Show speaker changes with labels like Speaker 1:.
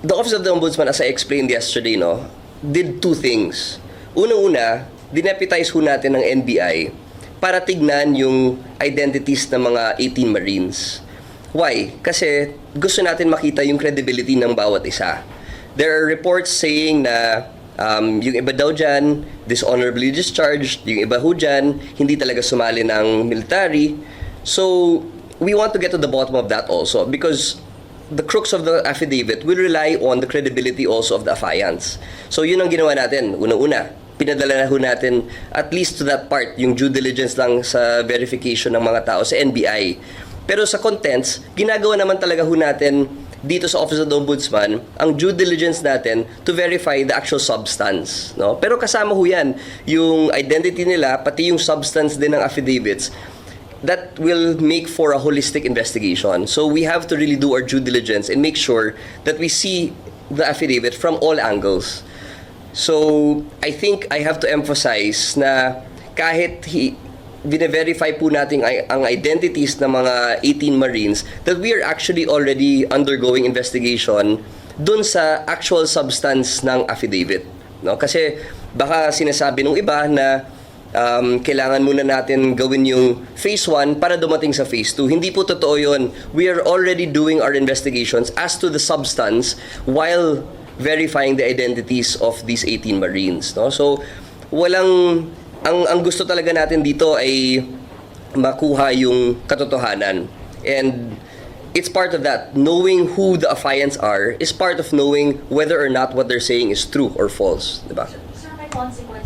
Speaker 1: the Office of the Ombudsman, as I explained yesterday, no, did two things. Unang-una, dineputize ho natin ng NBI para tignan yung identities ng mga 18 Marines. Why? Kasi gusto natin makita yung credibility ng bawat isa. There are reports saying na yung iba daw dyan, dishonorably discharged, yung iba ho dyan, hindi talaga sumali ng military. So, we want to get to the bottom of that also because the crux of the affidavit will rely on the credibility also of the affiants. So, yun ang ginawa natin. Unang-una, pinadala na ho natin at least to that part, yung due diligence lang sa verification ng mga tao sa NBI. Pero sa contents, ginagawa naman talaga ho natin dito sa Office of the Ombudsman ang due diligence natin to verify the actual substance, no? Pero kasama ho yan yung identity nila, pati yung substance din ng affidavits that will make for a holistic investigation. So we have to really do our due diligence and make sure that we see the affidavit from all angles. So I think I have to emphasize na kahit bine-verify po natin ang identities ng mga 18 Marines, that we are actually already undergoing investigation dun sa actual substance ng affidavit. No? Kasi baka sinasabi ng iba na kailangan muna natin gawin yung phase 1 para dumating sa phase 2. Hindi po totoo yun. We are already doing our investigations as to the substance while verifying the identities of these 18 Marines. No? So, ang gusto talaga natin dito ay makuha yung katotohanan. And it's part of that. Knowing who the affiants are is part of knowing whether or not what they're saying is true or false. Diba?
Speaker 2: Sir, may consequence